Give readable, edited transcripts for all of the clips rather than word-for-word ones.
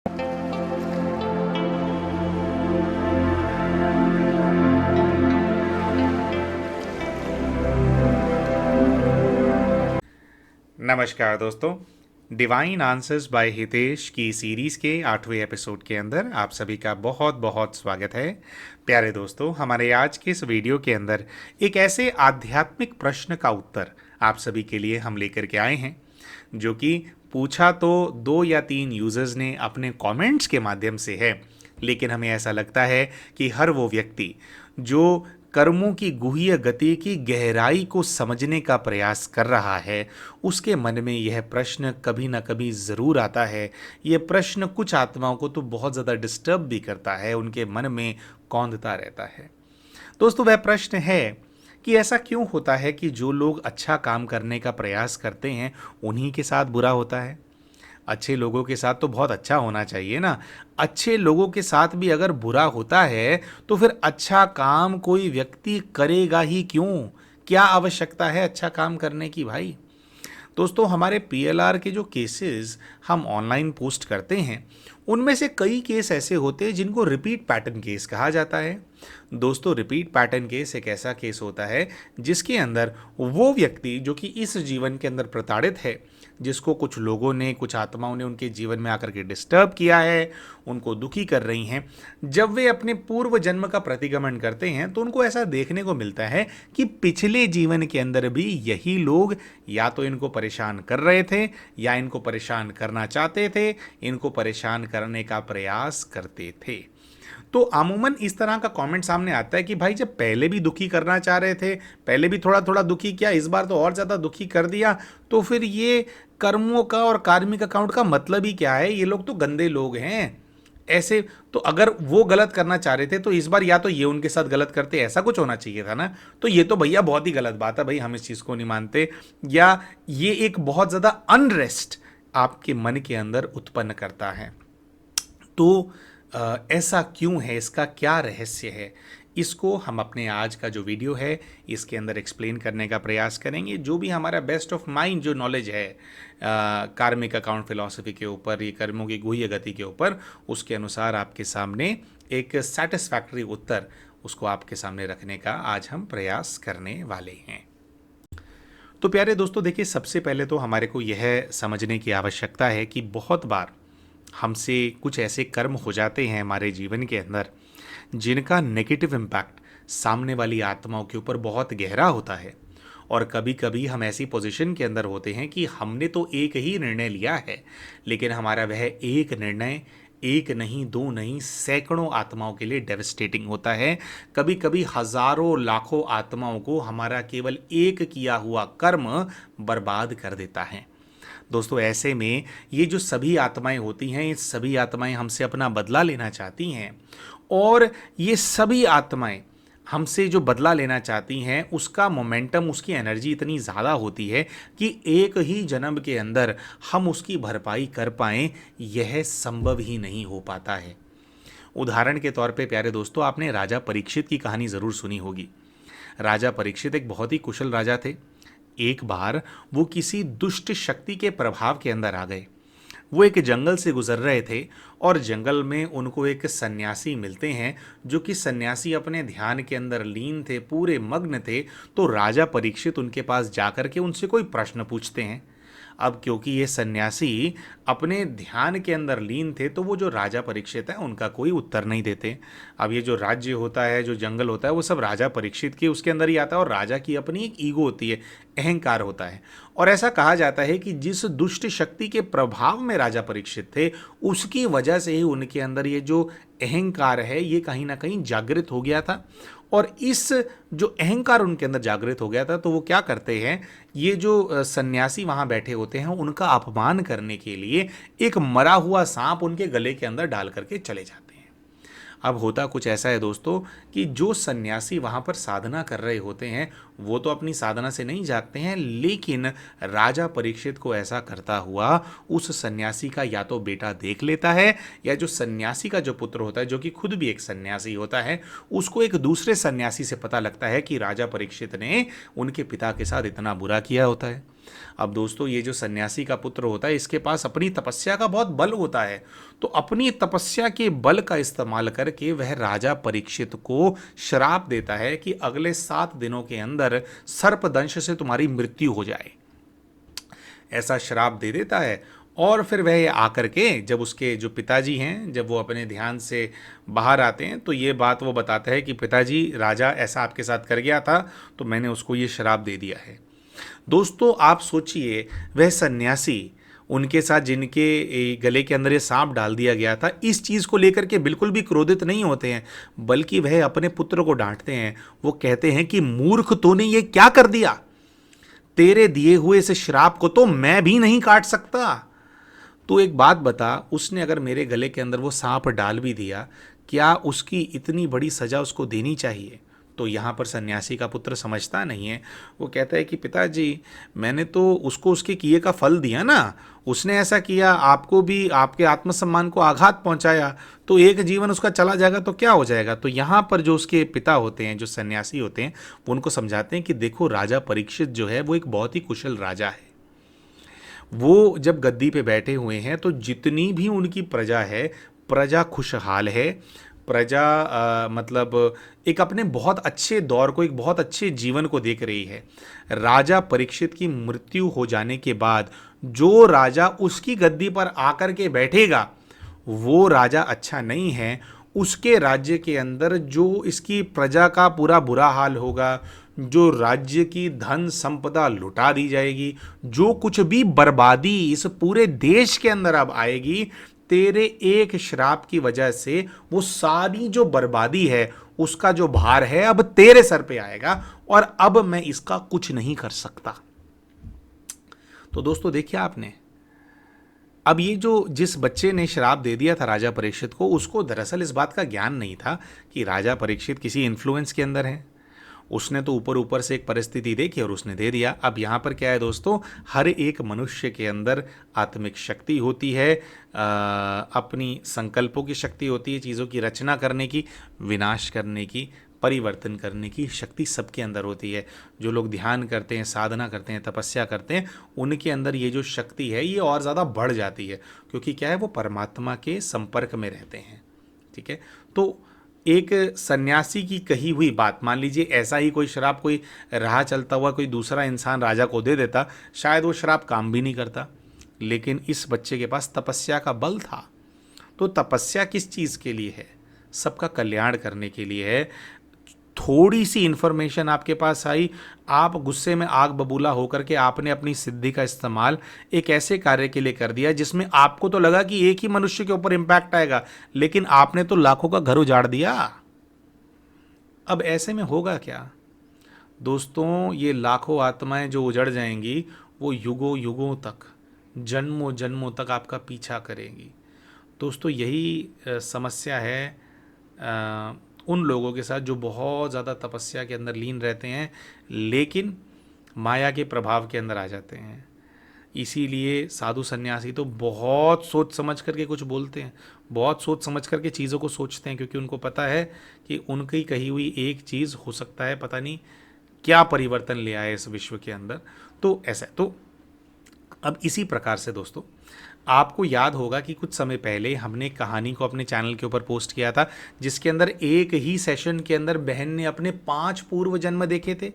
नमस्कार दोस्तों। Divine answers bye Hitesh की सीरीज़ के 8वें एपिसोड के अंदर आप सभी का बहुत बहुत स्वागत है। प्यारे दोस्तों, हमारे आज के इस वीडियो के अंदर एक ऐसे आध्यात्मिक प्रश्न का उत्तर आप सभी के लिए हम लेकर के आए हैं, जो कि पूछा तो 2 या 3 यूज़र्स ने अपने कमेंट्स के माध्यम से है, लेकिन हमें ऐसा लगता है कि हर वो व्यक्ति जो कर्मों की गुह्य गति की गहराई को समझने का प्रयास कर रहा है, उसके मन में यह प्रश्न कभी ना कभी ज़रूर आता है। यह प्रश्न कुछ आत्माओं को तो बहुत ज़्यादा डिस्टर्ब भी करता है, उनके मन में कौंधता रहता है। दोस्तों, वह प्रश्न है कि ऐसा क्यों होता है कि जो लोग अच्छा काम करने का प्रयास करते हैं उन्हीं के साथ बुरा होता है। अच्छे लोगों के साथ तो बहुत अच्छा होना चाहिए ना। अच्छे लोगों के साथ भी अगर बुरा होता है तो फिर अच्छा काम कोई व्यक्ति करेगा ही क्यों? क्या आवश्यकता है अच्छा काम करने की भाई? दोस्तों, हमारे पीएलआर के जो केसेस हम ऑनलाइन पोस्ट करते हैं, उनमें से कई केस ऐसे होते हैं जिनको रिपीट पैटर्न केस कहा जाता है। दोस्तों, रिपीट पैटर्न केस एक ऐसा केस होता है जिसके अंदर वो व्यक्ति जो कि इस जीवन के अंदर प्रताड़ित है, जिसको कुछ लोगों ने, कुछ आत्माओं ने उनके जीवन में आकर के डिस्टर्ब किया है, उनको दुखी कर रही हैं, जब वे अपने पूर्व जन्म का प्रतिगमन करते हैं तो उनको ऐसा देखने को मिलता है कि पिछले जीवन के अंदर भी यही लोग या तो इनको परेशान कर रहे थे या इनको परेशान करना चाहते थे, इनको परेशान करने का प्रयास करते थे। तो अमूमन इस तरह का कमेंट सामने आता है कि भाई, जब पहले भी दुखी करना चाह रहे थे, पहले भी थोड़ा थोड़ा दुखी किया, इस बार तो और ज़्यादा दुखी कर दिया, तो फिर ये कर्मों का और कार्मिक अकाउंट का मतलब ही क्या है? ये लोग तो गंदे लोग हैं। ऐसे तो अगर वो गलत करना चाह रहे थे तो इस बार या तो ये उनके साथ गलत करते, ऐसा कुछ होना चाहिए था ना। तो ये तो भैया बहुत ही गलत बात है भाई, हम इस चीज़ को नहीं मानते। या ये एक बहुत ज़्यादा अनरेस्ट आपके मन के अंदर उत्पन्न करता है। तो ऐसा क्यों है, इसका क्या रहस्य है, इसको हम अपने आज का जो वीडियो है इसके अंदर एक्सप्लेन करने का प्रयास करेंगे। जो भी हमारा बेस्ट ऑफ माइंड जो नॉलेज है कार्मिक अकाउंट फिलॉसफी के ऊपर, ये कर्मों की गुह्य गति के ऊपर, उसके अनुसार आपके सामने एक सेटिस्फैक्टरी उत्तर उसको आपके सामने रखने का आज हम प्रयास करने वाले हैं। तो प्यारे दोस्तों, देखिए, सबसे पहले तो हमारे को यह समझने की आवश्यकता है कि बहुत बार हमसे कुछ ऐसे कर्म हो जाते हैं हमारे जीवन के अंदर जिनका नेगेटिव इम्पैक्ट सामने वाली आत्माओं के ऊपर बहुत गहरा होता है। और कभी कभी हम ऐसी पोजीशन के अंदर होते हैं कि हमने तो एक ही निर्णय लिया है, लेकिन हमारा वह एक निर्णय एक नहीं, दो नहीं, सैकड़ों आत्माओं के लिए डेवस्टेटिंग होता है। कभी कभी हजारों लाखों आत्माओं को हमारा केवल एक किया हुआ कर्म बर्बाद कर देता है। दोस्तों, ऐसे में ये जो सभी आत्माएं होती हैं, ये सभी आत्माएं हमसे अपना बदला लेना चाहती हैं, और ये सभी आत्माएं हमसे जो बदला लेना चाहती हैं उसका मोमेंटम, उसकी एनर्जी इतनी ज़्यादा होती है कि एक ही जन्म के अंदर हम उसकी भरपाई कर पाएं, यह संभव ही नहीं हो पाता है। उदाहरण के तौर पे प्यारे दोस्तों, आपने राजा परीक्षित की कहानी ज़रूर सुनी होगी। राजा परीक्षित एक बहुत ही कुशल राजा थे। एक बार वो किसी दुष्ट शक्ति के प्रभाव के अंदर आ गए। वो एक जंगल से गुजर रहे थे और जंगल में उनको एक सन्यासी मिलते हैं, जो कि सन्यासी अपने ध्यान के अंदर लीन थे, पूरे मग्न थे। तो राजा परीक्षित उनके पास जाकर के उनसे कोई प्रश्न पूछते हैं। अब क्योंकि ये सन्यासी अपने ध्यान के अंदर लीन थे, तो वो जो राजा परीक्षित है उनका कोई उत्तर नहीं देते। अब ये जो राज्य होता है, जो जंगल होता है, वो सब राजा परीक्षित के उसके अंदर ही आता है, और राजा की अपनी एक ईगो होती है, अहंकार होता है। और ऐसा कहा जाता है कि जिस दुष्ट शक्ति के प्रभाव में राजा परीक्षित थे, उसकी वजह से ही उनके अंदर ये जो अहंकार है ये कहीं ना कहीं जागृत हो गया था। और इस जो अहंकार उनके अंदर जागृत हो गया था, तो वो क्या करते हैं, ये जो सन्यासी वहाँ बैठे होते हैं उनका अपमान करने के लिए एक मरा हुआ सांप उनके गले के अंदर डाल करके चले जाते हैं। अब होता कुछ ऐसा है दोस्तों कि जो सन्यासी वहाँ पर साधना कर रहे होते हैं वो तो अपनी साधना से नहीं जागते हैं, लेकिन राजा परीक्षित को ऐसा करता हुआ उस सन्यासी का या तो बेटा देख लेता है, या जो सन्यासी का जो पुत्र होता है, जो कि खुद भी एक सन्यासी होता है, उसको एक दूसरे सन्यासी से पता लगता है कि राजा परीक्षित ने उनके पिता के साथ इतना बुरा किया होता है। अब दोस्तों ये जो सन्यासी का पुत्र होता है इसके पास अपनी तपस्या का बहुत बल होता है, तो अपनी तपस्या के बल का इस्तेमाल करके वह राजा परीक्षित को श्राप देता है कि अगले 7 दिनों के अंदर सर्पदंश से तुम्हारी मृत्यु हो जाए। ऐसा श्राप दे देता है और फिर वह आकर के जब उसके जो पिताजी हैं जब वो अपने ध्यान से बाहर आते हैं तो ये बात वो बताता है कि पिताजी राजा ऐसा आपके साथ कर गया था तो मैंने उसको ये श्राप दे दिया है। दोस्तों आप सोचिए वह सन्यासी उनके साथ जिनके गले के अंदर ये सांप डाल दिया गया था इस चीज़ को लेकर के बिल्कुल भी क्रोधित नहीं होते हैं, बल्कि वह अपने पुत्र को डांटते हैं। वो कहते हैं कि मूर्ख तूने ये क्या कर दिया, तेरे दिए हुए इस श्राप को तो मैं भी नहीं काट सकता। तो एक बात बता, उसने अगर मेरे गले के अंदर वो सांप डाल भी दिया, क्या उसकी इतनी बड़ी सजा उसको देनी चाहिए? तो यहाँ पर सन्यासी का पुत्र समझता नहीं है। वो कहता है कि पिताजी मैंने तो उसको उसके किए का फल दिया ना, उसने ऐसा किया, आपको भी आपके आत्मसम्मान को आघात पहुंचाया, तो एक जीवन उसका चला जाएगा तो क्या हो जाएगा। तो यहाँ पर जो उसके पिता होते हैं, जो सन्यासी होते हैं, वो उनको समझाते हैं कि देखो राजा परीक्षित जो है वो एक बहुत ही कुशल राजा है। वो जब गद्दी पे बैठे हुए हैं तो जितनी भी उनकी प्रजा है, प्रजा खुशहाल है, प्रजा मतलब एक अपने बहुत अच्छे दौर को, एक बहुत अच्छे जीवन को देख रही है। राजा परीक्षित की मृत्यु हो जाने के बाद जो राजा उसकी गद्दी पर आकर के बैठेगा वो राजा अच्छा नहीं है। उसके राज्य के अंदर जो इसकी प्रजा का पूरा बुरा हाल होगा, जो राज्य की धन संपदा लुटा दी जाएगी, जो कुछ भी बर्बादी इस पूरे देश के अंदर अब आएगी, तेरे एक श्राप की वजह से वो सारी जो बर्बादी है उसका जो भार है अब तेरे सर पे आएगा और अब मैं इसका कुछ नहीं कर सकता। तो दोस्तों देखिए आपने, अब ये जो जिस बच्चे ने श्राप दे दिया था राजा परीक्षित को, उसको दरअसल इस बात का ज्ञान नहीं था कि राजा परीक्षित किसी इन्फ्लुएंस के अंदर है। उसने तो ऊपर ऊपर से एक परिस्थिति देखी और उसने दे दिया। अब यहाँ पर क्या है दोस्तों, हर एक मनुष्य के अंदर आत्मिक शक्ति होती है, अपनी संकल्पों की शक्ति होती है, चीज़ों की रचना करने की, विनाश करने की, परिवर्तन करने की शक्ति सबके अंदर होती है। जो लोग ध्यान करते हैं, साधना करते हैं, तपस्या करते हैं, उनके अंदर ये जो शक्ति है ये और ज़्यादा बढ़ जाती है, क्योंकि क्या है वो परमात्मा के संपर्क में रहते हैं। ठीक है, तो एक सन्यासी की कही हुई बात, मान लीजिए ऐसा ही कोई श्राप कोई राह चलता हुआ कोई दूसरा इंसान राजा को दे देता, शायद वो श्राप काम भी नहीं करता, लेकिन इस बच्चे के पास तपस्या का बल था। तो तपस्या किस चीज़ के लिए है? सबका कल्याण करने के लिए है। थोड़ी सी इन्फॉर्मेशन आपके पास आई, आप गुस्से में आग बबूला होकर के आपने अपनी सिद्धि का इस्तेमाल एक ऐसे कार्य के लिए कर दिया जिसमें आपको तो लगा कि एक ही मनुष्य के ऊपर इम्पैक्ट आएगा, लेकिन आपने तो लाखों का घर उजाड़ दिया। अब ऐसे में होगा क्या दोस्तों, ये लाखों आत्माएं जो उजड़ जाएंगी वो युगों युगों तक, जन्मों जन्मों तक आपका पीछा करेंगी। दोस्तों यही समस्या है उन लोगों के साथ जो बहुत ज़्यादा तपस्या के अंदर लीन रहते हैं लेकिन माया के प्रभाव के अंदर आ जाते हैं। इसीलिए साधु सन्यासी तो बहुत सोच समझ करके कुछ बोलते हैं, बहुत सोच समझ करके चीज़ों को सोचते हैं, क्योंकि उनको पता है कि उनकी कही हुई एक चीज़ हो सकता है पता नहीं क्या परिवर्तन ले आए इस विश्व के अंदर। तो ऐसा तो अब इसी प्रकार से दोस्तों आपको याद होगा कि कुछ समय पहले हमने कहानी को अपने चैनल के ऊपर पोस्ट किया था, जिसके अंदर एक ही सेशन के अंदर बहन ने अपने 5 पूर्व जन्म देखे थे।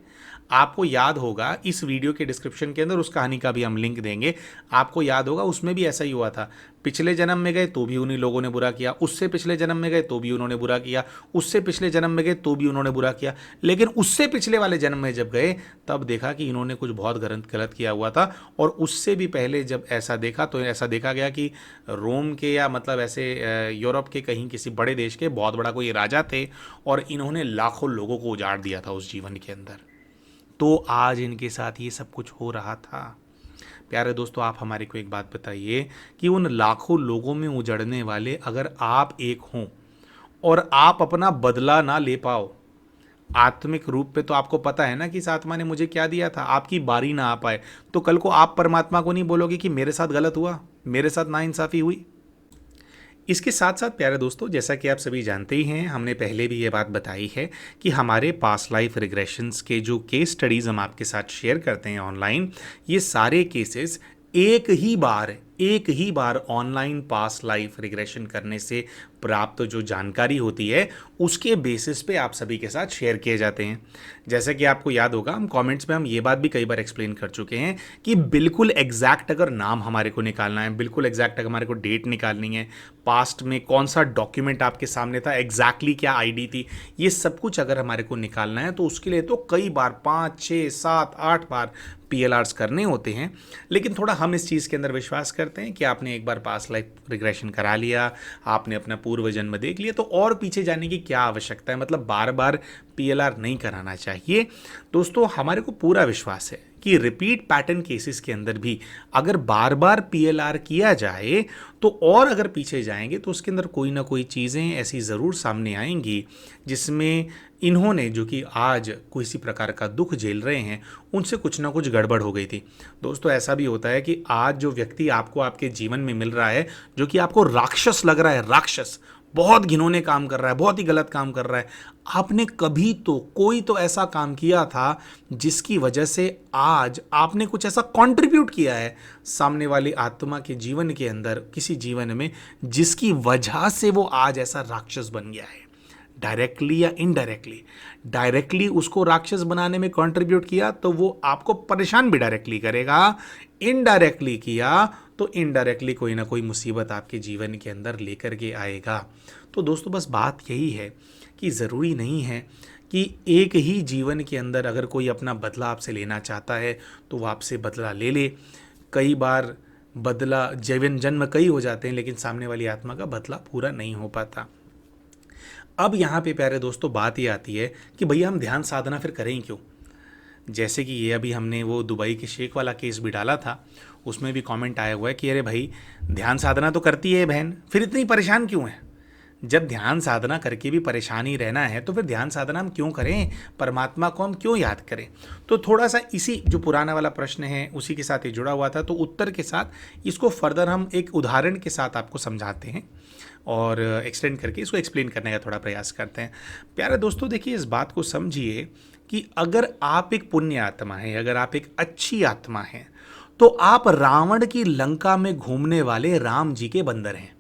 आपको याद होगा, इस वीडियो के डिस्क्रिप्शन के अंदर उस कहानी का भी हम लिंक देंगे। आपको याद होगा उसमें भी ऐसा ही हुआ था, पिछले जन्म में गए तो भी उन्हीं लोगों ने बुरा किया, उससे पिछले जन्म में गए तो भी उन्होंने बुरा किया, उससे पिछले जन्म में गए तो भी उन्होंने बुरा किया, लेकिन उससे पिछले वाले जन्म में जब गए तब देखा कि इन्होंने कुछ बहुत गलत किया हुआ था। और उससे भी पहले जब ऐसा देखा तो ऐसा देखा गया कि रोम के या मतलब ऐसे यूरोप के कहीं किसी बड़े देश के बहुत बड़ा कोई राजा थे और इन्होंने लाखों लोगों को उजाड़ दिया था उस जीवन के अंदर। तो आज इनके साथ ये सब कुछ हो रहा था। प्यारे दोस्तों, आप हमारे को एक बात बताइए कि उन लाखों लोगों में उजड़ने वाले अगर आप एक हों और आप अपना बदला ना ले पाओ आत्मिक रूप पे, तो आपको पता है ना कि इस आत्मा ने मुझे क्या दिया था, आपकी बारी ना आ पाए, तो कल को आप परमात्मा को नहीं बोलोगे कि मेरे साथ गलत हुआ, मेरे साथ नाइंसाफ़ी हुई। इसके साथ साथ प्यारे दोस्तों, जैसा कि आप सभी जानते ही हैं, हमने पहले भी ये बात बताई है कि हमारे पास्ट लाइफ रिग्रेशंस के जो केस स्टडीज़ हम आपके साथ शेयर करते हैं ऑनलाइन, ये सारे केसेस एक ही बार ऑनलाइन पास्ट लाइफ रिग्रेशन करने से प्राप्त जो जानकारी होती है उसके बेसिस पे आप सभी के साथ शेयर किए जाते हैं। जैसे कि आपको याद होगा, हम कमेंट्स में हम ये बात भी कई बार एक्सप्लेन कर चुके हैं कि बिल्कुल एग्जैक्ट अगर नाम हमारे को निकालना है, बिल्कुल एग्जैक्ट अगर हमारे को डेट निकालनी है, पास्ट में कौन सा डॉक्यूमेंट आपके सामने था, एग्जैक्टली क्या आईडी थी, ये सब कुछ अगर हमारे को निकालना है तो उसके लिए तो कई बार 5, 6, 7, 8 बार PLRs करने होते हैं। लेकिन थोड़ा हम इस चीज़ के अंदर विश्वास करते हैं कि आपने एक बार पास्ट लाइफ रिग्रेशन करा लिया, आपने अपना पूर्व जन्म देख लिया, तो और पीछे जाने की क्या आवश्यकता है, मतलब बार बार PLR नहीं कराना चाहिए। दोस्तों, हमारे को पूरा विश्वास है कि रिपीट पैटर्न केसेस के अंदर भी अगर बार बार PLR किया जाए तो और अगर पीछे जाएंगे तो उसके अंदर कोई ना कोई चीज़ें ऐसी ज़रूर सामने आएंगी जिसमें इन्होंने, जो कि आज किसी प्रकार का दुख झेल रहे हैं, उनसे कुछ ना कुछ गड़बड़ हो गई थी। दोस्तों, ऐसा भी होता है कि आज जो व्यक्ति आपको आपके जीवन में मिल रहा है, जो कि आपको राक्षस लग रहा है, राक्षस बहुत घिनौने काम कर रहा है, बहुत ही गलत काम कर रहा है, आपने कभी तो कोई तो ऐसा काम किया था जिसकी वजह से आज आपने कुछ ऐसा कंट्रीब्यूट किया है सामने वाली आत्मा के जीवन के अंदर, किसी जीवन में, जिसकी वजह से वो आज ऐसा राक्षस बन गया है। डायरेक्टली या इनडायरेक्टली, डायरेक्टली उसको राक्षस बनाने में कंट्रीब्यूट किया तो वो आपको परेशान भी डायरेक्टली करेगा, इनडायरेक्टली किया तो इनडायरेक्टली कोई ना कोई मुसीबत आपके जीवन के अंदर लेकर के आएगा। तो दोस्तों, बस बात यही है कि ज़रूरी नहीं है कि एक ही जीवन के अंदर अगर कोई अपना बदला आपसे लेना चाहता है तो वो आपसे बदला ले ले। कई बार बदला, जीवन जन्म कई हो जाते हैं लेकिन सामने वाली आत्मा का बदला पूरा नहीं हो पाता। अब यहाँ पे प्यारे दोस्तों बात ये आती है कि भैया हम ध्यान साधना फिर करें क्यों। जैसे कि ये अभी हमने वो दुबई के शेख वाला केस भी डाला था, उसमें भी कमेंट आया हुआ है कि अरे भाई, ध्यान साधना तो करती है बहन, फिर इतनी परेशान क्यों है। जब ध्यान साधना करके भी परेशानी रहना है तो फिर ध्यान साधना हम क्यों करें, परमात्मा को हम क्यों याद करें। तो थोड़ा सा इसी जो पुराना वाला प्रश्न है उसी के साथ ये जुड़ा हुआ था, तो उत्तर के साथ इसको फर्दर हम एक उदाहरण के साथ आपको समझाते हैं और एक्सटेंड करके इसको एक्सप्लेन करने का थोड़ा प्रयास करते हैं। प्यारे दोस्तों, देखिए, इस बात को समझिए कि अगर आप एक पुण्य आत्मा है, अगर आप एक अच्छी आत्मा हैं, तो आप रावण की लंका में घूमने वाले राम जी के बंदर हैं।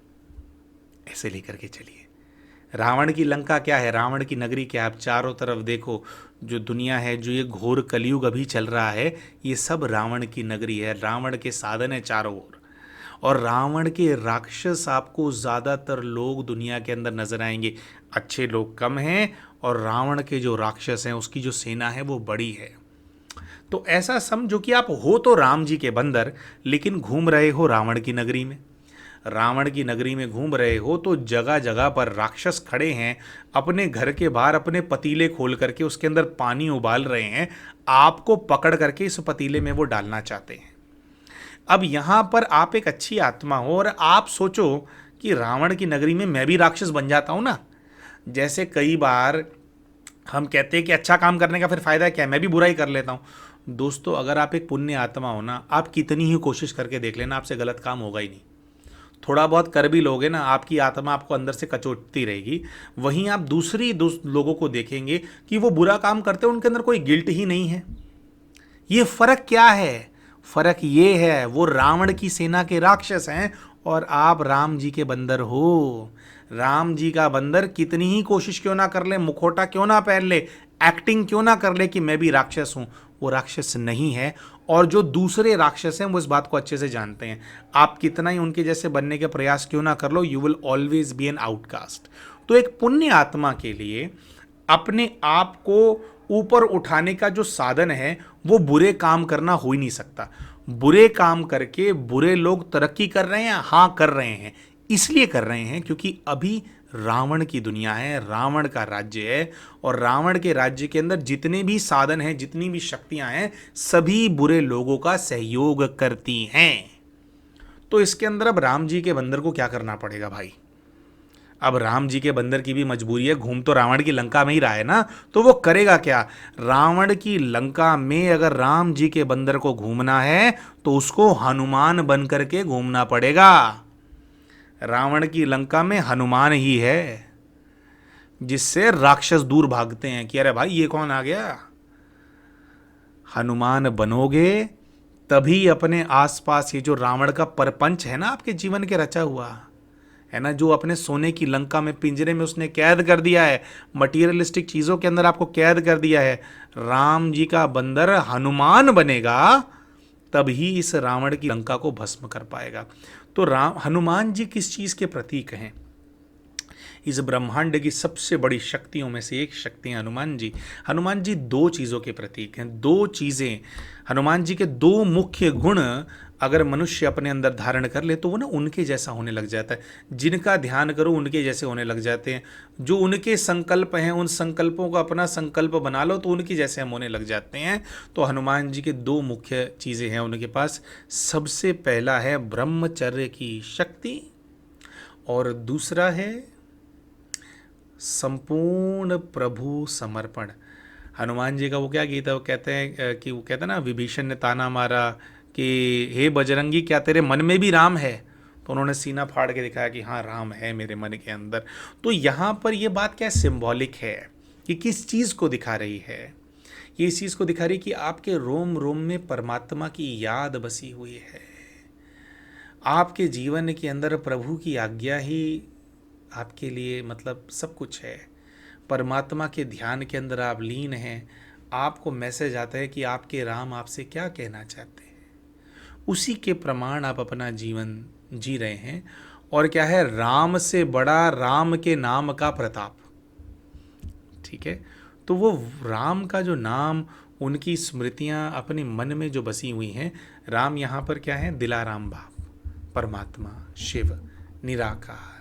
ऐसे लेकर के चलिए। रावण की लंका क्या है, रावण की नगरी क्या है, आप चारों तरफ देखो, जो दुनिया है, जो ये घोर कलयुग अभी चल रहा है, ये सब रावण की नगरी है, रावण के साधन है चारों ओर। और रावण के राक्षस आपको ज़्यादातर लोग दुनिया के अंदर नजर आएंगे, अच्छे लोग कम हैं, और रावण के जो राक्षस हैं उसकी जो सेना है वो बड़ी है। तो ऐसा समझो कि आप हो तो राम जी के बंदर, लेकिन घूम रहे हो रावण की नगरी में। रावण की नगरी में घूम रहे हो तो जगह जगह पर राक्षस खड़े हैं, अपने घर के बाहर अपने पतीले खोल करके उसके अंदर पानी उबाल रहे हैं, आपको पकड़ करके इस पतीले में वो डालना चाहते हैं। अब यहाँ पर आप एक अच्छी आत्मा हो और आप सोचो कि रावण की नगरी में मैं भी राक्षस बन जाता हूँ ना। जैसे कई बार हम कहते हैं कि अच्छा काम करने का फिर फ़ायदा क्या है, मैं भी बुराई कर लेता हूँ। दोस्तों, अगर आप एक पुण्य आत्मा हो ना, आप कितनी ही कोशिश करके देख लेना, आपसे गलत काम होगा ही नहीं। थोड़ा बहुत कर भी लोगे ना, आपकी आत्मा आपको अंदर से कचोटती रहेगी। वहीं आप दूसरी लोगों को देखेंगे कि वो बुरा काम करते हैं, उनके अंदर कोई गिल्ट ही नहीं है। ये फ़र्क क्या है? फ़र्क ये है, वो रावण की सेना के राक्षस हैं और आप राम जी के बंदर हो। राम जी का बंदर कितनी ही कोशिश क्यों ना कर ले, मुखौटा क्यों ना पहन ले, एक्टिंग क्यों ना कर ले कि मैं भी राक्षस हूँ, वो राक्षस नहीं है। और जो दूसरे राक्षस हैं वो इस बात को अच्छे से जानते हैं। आप कितना ही उनके जैसे बनने के प्रयास क्यों ना कर लो, you will always be an outcast. तो एक पुण्य आत्मा के लिए अपने आप को ऊपर उठाने का जो साधन है वो बुरे काम करना हो ही नहीं सकता। बुरे काम करके बुरे लोग तरक्की कर रहे हैं, हाँ कर रहे हैं, इसलिए कर रहे हैं क्योंकि अभी रावण की दुनिया है, रावण का राज्य है, और रावण के राज्य के अंदर जितने भी साधन हैं, जितनी भी शक्तियां हैं, सभी बुरे लोगों का सहयोग करती हैं। तो इसके अंदर अब राम जी के बंदर को क्या करना पड़ेगा भाई? अब राम जी के बंदर की भी मजबूरी है, घूम तो रावण की लंका में ही रहा है ना, तो वो करेगा क्या? रावण की लंका में अगर राम जी के बंदर को घूमना है तो उसको हनुमान बन करके घूमना पड़ेगा। रावण की लंका में हनुमान ही है, जिससे राक्षस दूर भागते हैं कि अरे भाई ये कौन आ गया। हनुमान बनोगे तभी अपने आसपास ये जो रावण का परपंच है ना आपके जीवन के रचा हुआ है ना, जो अपने सोने की लंका में पिंजरे में उसने कैद कर दिया है, मटीरियलिस्टिक चीजों के अंदर आपको कैद कर दिया है, राम जी का बंदर हनुमान बनेगा तभी इस रावण की लंका को भस्म कर पाएगा। तो राम हनुमान जी किस चीज के प्रतीक हैं? इस ब्रह्मांड की सबसे बड़ी शक्तियों में से एक शक्ति है हनुमान जी। हनुमान जी दो चीज़ों के प्रतीक हैं। दो चीज़ें, हनुमान जी के दो मुख्य गुण अगर मनुष्य अपने अंदर धारण कर ले तो वो ना उनके जैसा होने लग जाता है। जिनका ध्यान करो उनके जैसे होने लग जाते हैं। जो उनके संकल्प हैं उन संकल्पों को अपना संकल्प बना लो तो उनके जैसे हम होने लग जाते हैं। तो हनुमान जी के दो मुख्य चीज़ें हैं उनके पास। सबसे पहला है ब्रह्मचर्य की शक्ति और दूसरा है संपूर्ण प्रभु समर्पण। हनुमान जी का वो क्या गीत है, वो कहते हैं कि वो कहते हैं ना, विभीषण ने ताना मारा कि हे बजरंगी क्या तेरे मन में भी राम है, तो उन्होंने सीना फाड़ के दिखाया कि हाँ राम है मेरे मन के अंदर। तो यहाँ पर ये बात क्या सिंबॉलिक है कि किस चीज़ को दिखा रही है? ये इस चीज़ को दिखा रही कि आपके रोम रोम में परमात्मा की याद बसी हुई है। आपके जीवन के अंदर प्रभु की आज्ञा ही आपके लिए मतलब सब कुछ है। परमात्मा के ध्यान के अंदर आप लीन हैं। आपको मैसेज आता है कि आपके राम आपसे क्या कहना चाहते हैं, उसी के प्रमाण आप अपना जीवन जी रहे हैं। और क्या है, राम से बड़ा राम के नाम का प्रताप। ठीक है, तो वो राम का जो नाम, उनकी स्मृतियाँ अपने मन में जो बसी हुई हैं। राम यहाँ पर क्या है, दिलाराम बाप, परमात्मा, शिव, निराकार,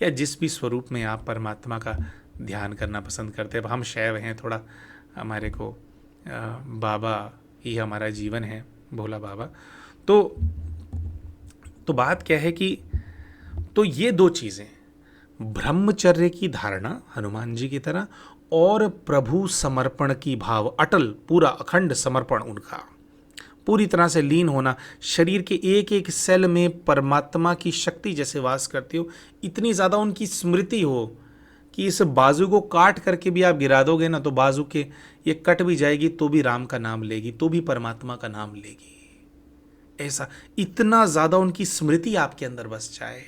या जिस भी स्वरूप में आप परमात्मा का ध्यान करना पसंद करते हैं। अब हम शैव हैं, थोड़ा हमारे को बाबा ही हमारा जीवन है, भोला बाबा। तो बात क्या है कि तो ये दो चीज़ें, ब्रह्मचर्य की धारणा हनुमान जी की तरह और प्रभु समर्पण की भाव, अटल पूरा अखंड समर्पण, उनका पूरी तरह से लीन होना, शरीर के एक एक सेल में परमात्मा की शक्ति जैसे वास करती हो, इतनी ज़्यादा उनकी स्मृति हो कि इस बाजू को काट करके भी आप गिरा दोगे ना तो बाजू के ये कट भी जाएगी तो भी राम का नाम लेगी, तो भी परमात्मा का नाम लेगी। ऐसा इतना ज़्यादा उनकी स्मृति आपके अंदर बस जाए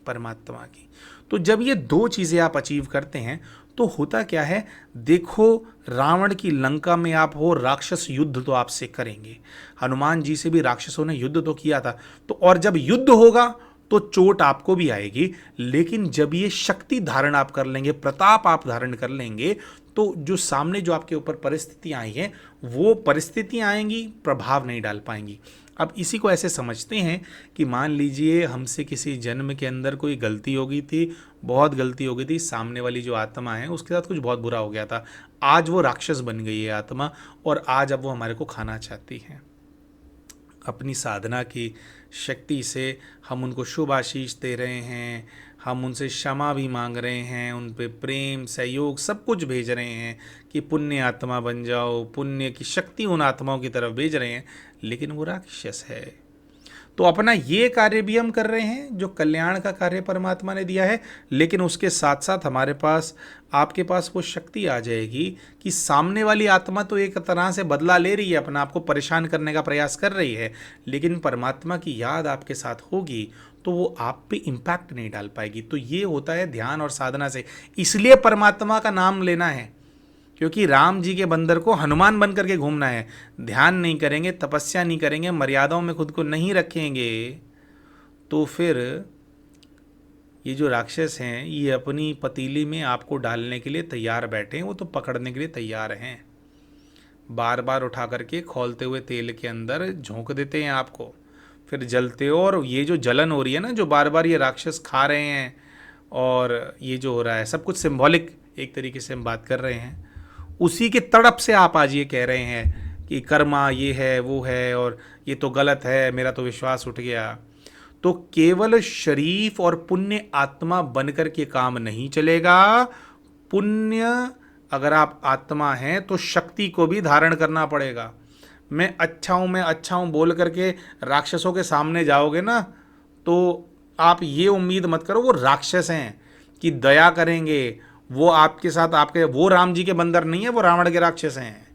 परमात्मा की। तो जब ये दो चीज़ें आप अचीव करते हैं तो होता क्या है, देखो रावण की लंका में आप हो, राक्षस युद्ध तो आपसे करेंगे। हनुमान जी से भी राक्षसों ने युद्ध तो किया था, तो और जब युद्ध होगा तो चोट आपको भी आएगी। लेकिन जब ये शक्ति धारण आप कर लेंगे, प्रताप आप धारण कर लेंगे, तो जो सामने जो आपके ऊपर परिस्थितियां आई हैं वो परिस्थितियां आएंगी, प्रभाव नहीं डाल पाएंगी। अब इसी को ऐसे समझते हैं कि मान लीजिए हमसे किसी जन्म के अंदर कोई गलती हो गई थी, बहुत गलती हो गई थी, सामने वाली जो आत्मा है उसके साथ कुछ बहुत बुरा हो गया था, आज वो राक्षस बन गई है आत्मा, और आज अब वो हमारे को खाना चाहती है। अपनी साधना की शक्ति से हम उनको शुभ आशीष दे रहे हैं, हम उनसे क्षमा भी मांग रहे हैं, उन पे प्रेम सहयोग सब कुछ भेज रहे हैं कि पुण्य आत्मा बन जाओ, पुण्य की शक्ति उन आत्माओं की तरफ भेज रहे हैं, लेकिन वो राक्षस है। तो अपना ये कार्य भी हम कर रहे हैं जो कल्याण का कार्य परमात्मा ने दिया है, लेकिन उसके साथ साथ हमारे पास, आपके पास वो शक्ति आ जाएगी कि सामने वाली आत्मा तो एक तरह से बदला ले रही है, अपना आपको परेशान करने का प्रयास कर रही है, लेकिन परमात्मा की याद आपके साथ होगी तो वो आप पे इम्पैक्ट नहीं डाल पाएगी। तो ये होता है ध्यान और साधना से। इसलिए परमात्मा का नाम लेना है, क्योंकि राम जी के बंदर को हनुमान बन करके घूमना है। ध्यान नहीं करेंगे, तपस्या नहीं करेंगे, मर्यादाओं में खुद को नहीं रखेंगे, तो फिर ये जो राक्षस हैं ये अपनी पतीली में आपको डालने के लिए तैयार बैठे हैं, वो तो पकड़ने के लिए तैयार हैं। बार बार उठा करके खौलते हुए तेल के अंदर झोंक देते हैं आपको, फिर जलते हो। और ये जो जलन हो रही है ना, जो बार बार ये राक्षस खा रहे हैं, और ये जो हो रहा है सब कुछ सिंबॉलिक एक तरीके से हम बात कर रहे हैं, उसी के तड़प से आप आज ये कह रहे हैं कि कर्मा ये है वो है और ये तो गलत है, मेरा तो विश्वास उठ गया। तो केवल शरीफ और पुण्य आत्मा बनकर के काम नहीं चलेगा। पुण्य अगर आप आत्मा हैं तो शक्ति को भी धारण करना पड़ेगा। मैं अच्छा हूँ बोल करके राक्षसों के सामने जाओगे ना तो आप ये उम्मीद मत करो वो राक्षस हैं कि दया करेंगे, वो आपके साथ, आपके वो राम जी के बंदर नहीं है, वो रावण के राक्षस हैं।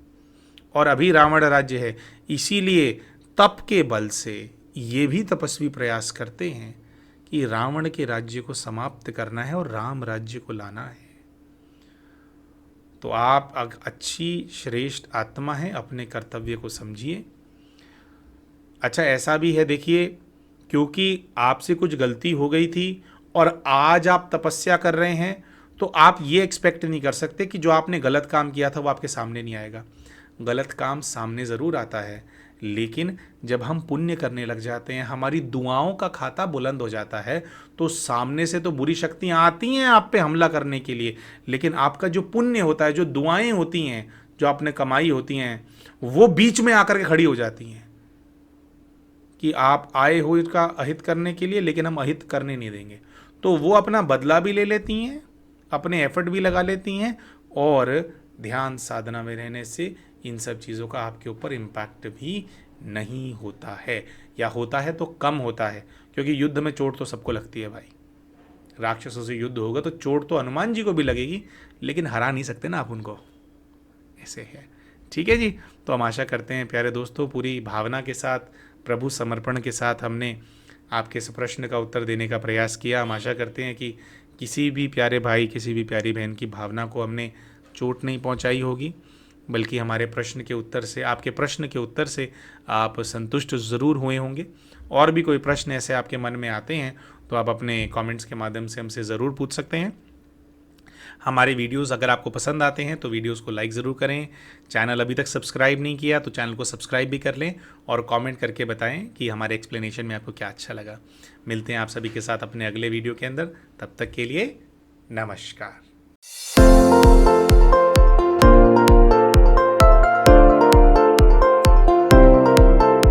और अभी रावण राज्य है, इसीलिए तप के बल से ये भी तपस्वी प्रयास करते हैं कि रावण के राज्य को समाप्त करना है और राम राज्य को लाना है। तो आप अच्छी श्रेष्ठ आत्मा है, अपने कर्तव्य को समझिए। अच्छा, ऐसा भी है देखिए, क्योंकि आपसे कुछ गलती हो गई थी और आज आप तपस्या कर रहे हैं, तो आप ये एक्सपेक्ट नहीं कर सकते कि जो आपने गलत काम किया था वो आपके सामने नहीं आएगा। गलत काम सामने ज़रूर आता है, लेकिन जब हम पुण्य करने लग जाते हैं, हमारी दुआओं का खाता बुलंद हो जाता है, तो सामने से तो बुरी शक्तियाँ आती हैं आप पे हमला करने के लिए, लेकिन आपका जो पुण्य होता है, जो दुआएं होती हैं, जो आपने कमाई होती हैं, वो बीच में आकर के खड़ी हो जाती हैं कि आप आए हो इसका अहित करने के लिए, लेकिन हम अहित करने नहीं देंगे। तो वो अपना बदला भी ले लेती हैं, अपने एफर्ट भी लगा लेती हैं, और ध्यान साधना में रहने से इन सब चीज़ों का आपके ऊपर इम्पैक्ट भी नहीं होता है, या होता है तो कम होता है। क्योंकि युद्ध में चोट तो सबको लगती है भाई। राक्षसों से युद्ध होगा तो चोट तो हनुमान जी को भी लगेगी, लेकिन हरा नहीं सकते ना आप उनको, ऐसे है। ठीक है जी। तो हम आशा करते हैं प्यारे दोस्तों, पूरी भावना के साथ, प्रभु समर्पण के साथ हमने आपके इस प्रश्न का उत्तर देने का प्रयास किया। हम आशा करते हैं कि किसी भी प्यारे भाई, किसी भी प्यारी बहन की भावना को हमने चोट नहीं पहुंचाई होगी, बल्कि हमारे प्रश्न के उत्तर से, आपके प्रश्न के उत्तर से आप संतुष्ट ज़रूर हुए होंगे। और भी कोई प्रश्न ऐसे आपके मन में आते हैं तो आप अपने कमेंट्स के माध्यम से हमसे ज़रूर पूछ सकते हैं। हमारे वीडियोस अगर आपको पसंद आते हैं तो वीडियोस को लाइक ज़रूर करें। चैनल अभी तक सब्सक्राइब नहीं किया तो चैनल को सब्सक्राइब भी कर लें, और कमेंट करके बताएं कि हमारे एक्सप्लेनेशन में आपको क्या अच्छा लगा। मिलते हैं आप सभी के साथ अपने अगले वीडियो के अंदर। तब तक के लिए नमस्कार।